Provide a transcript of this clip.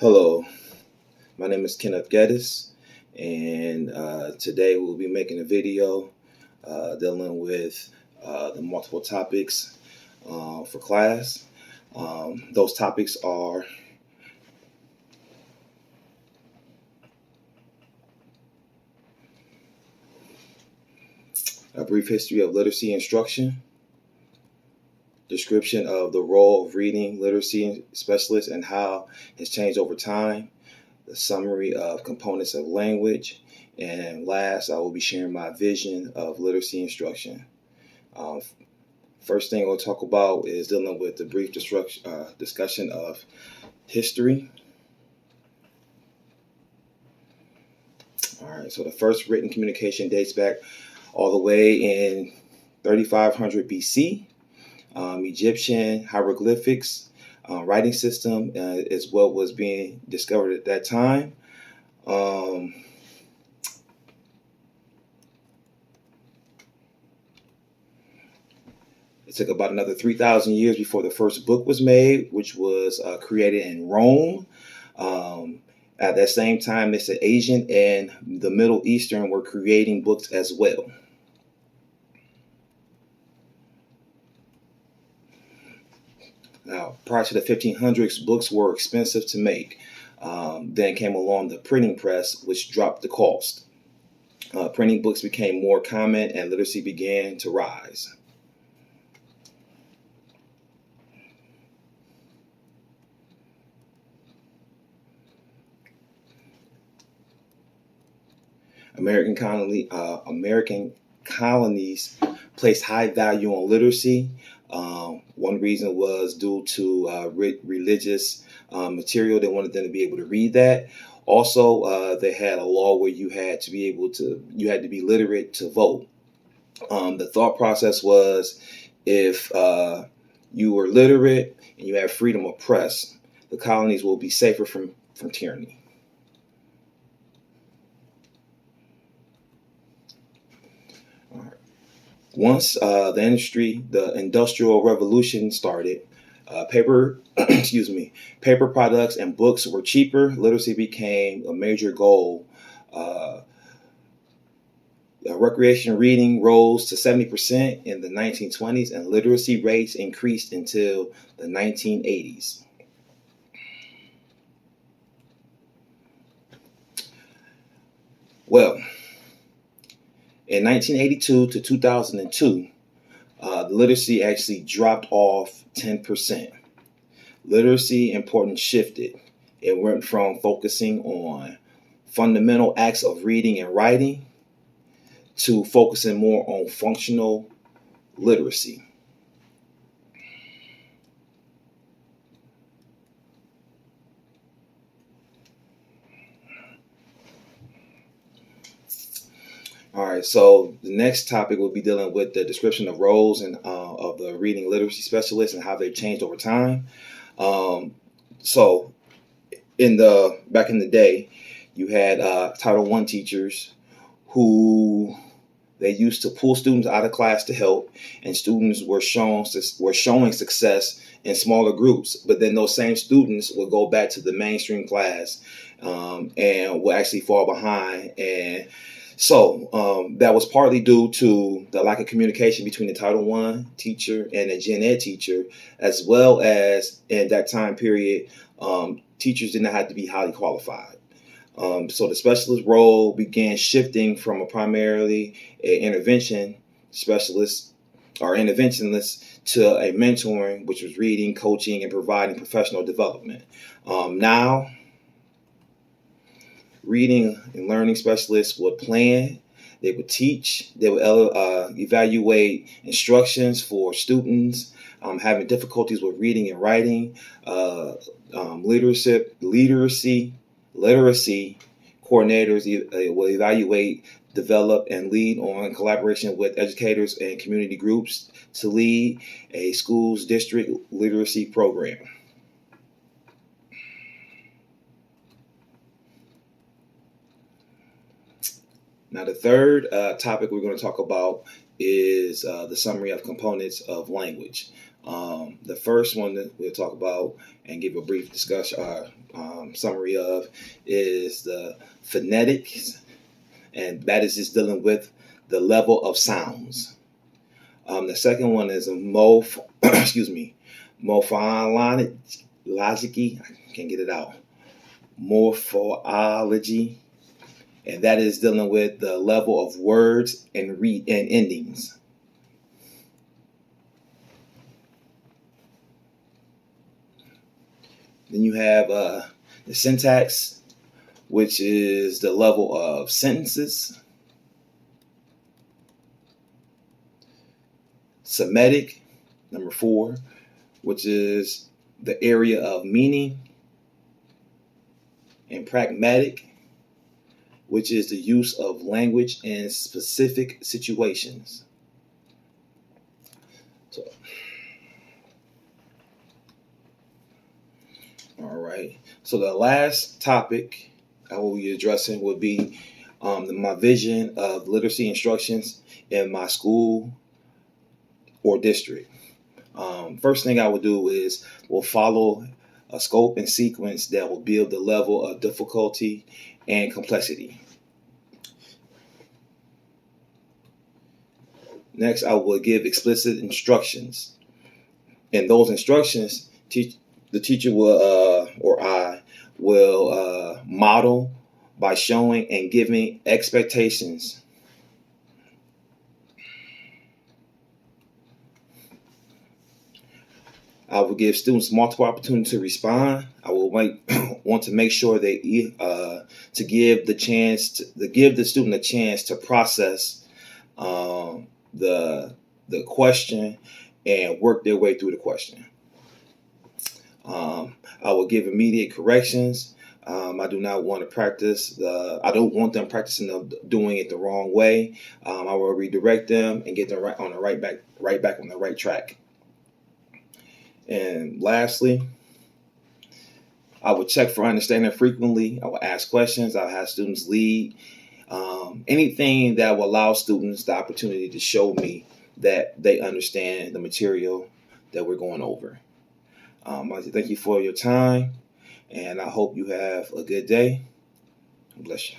Hello, my name is Kenneth Geddes, and today we'll be making a video dealing with the multiple topics for class. Those topics are a brief history of literacy instruction, description of the role of reading literacy specialists and how it's changed over time, the summary of components of language, and last, I will be sharing my vision of literacy instruction. Uh, First thing we'll talk about is dealing with the brief discussion of history. All right, so the first written communication dates back all the way in 3500 BC. Egyptian hieroglyphics writing system is what was being discovered at that time. It took about another 3,000 years before the first book was made, which was created in Rome. At that same time, it's the Asian and the Middle Eastern were creating books as well. Now, prior to the 1500s, books were expensive to make. Then came along the printing press, which dropped the cost. Printing books became more common and literacy began to rise. American colonies placed high value on literacy. One reason was due to religious material. They wanted them to be able to read that. Also, they had a law where you had to be literate to vote. The thought process was if you were literate and you had freedom of press, the colonies will be safer from tyranny. Once the industrial revolution started, paper products and books were cheaper. Literacy became a major goal. Recreation reading rose to 70% in the 1920s, and literacy rates increased until the 1980s. Well, in 1982 to 2002, the literacy actually dropped off 10%. Literacy importance shifted. It went from focusing on fundamental acts of reading and writing to focusing more on functional literacy. All right, so the next topic will be dealing with the description of roles and of the reading literacy specialists and how they've changed over time. So, back in the day, you had Title I teachers who they used to pull students out of class to help, and students were showing success in smaller groups. But then those same students would go back to the mainstream class and will actually fall behind. And so that was partly due to the lack of communication between the Title I teacher and the Gen Ed teacher, as well as in that time period, teachers did not have to be highly qualified. So the specialist role began shifting from a primarily intervention specialist or interventionist to a mentoring, which was reading, coaching, and providing professional development. Now, reading and learning specialists would plan, they would teach, they would evaluate instructions for students having difficulties with reading and writing, literacy coordinators will evaluate, develop, and lead on collaboration with educators and community groups to lead a school's district literacy program. Now, the third topic we're going to talk about is the summary of components of language. The first one that we'll talk about and give a brief discussion, summary of, is the phonetics, and that is just dealing with the level of sounds. The second one is a excuse me, morphology. I can't get it out. Morphology, and that is dealing with the level of words and endings. Then you have the syntax, which is the level of sentences. Semantic, number 4, which is the area of meaning. And pragmatic, which is the use of language in specific situations. So, all right. So the last topic I will be addressing would be my vision of literacy instructions in my school or district. First thing I will do is we'll follow a scope and sequence that will build the level of difficulty and complexity. Next, I will give explicit instructions. And those instructions, the teacher will, or I, will model by showing and giving expectations. I will give students multiple opportunities to respond. I will want to make sure they to give the student a chance to process the question and work their way through the question. I will give immediate corrections. I do not want to practice. I don't want them practicing doing it the wrong way. I will redirect them and get them right back on the right track. And lastly, I will check for understanding frequently. I will ask questions. I'll have students lead. Anything that will allow students the opportunity to show me that they understand the material that we're going over. I thank you for your time, and I hope you have a good day. Bless you.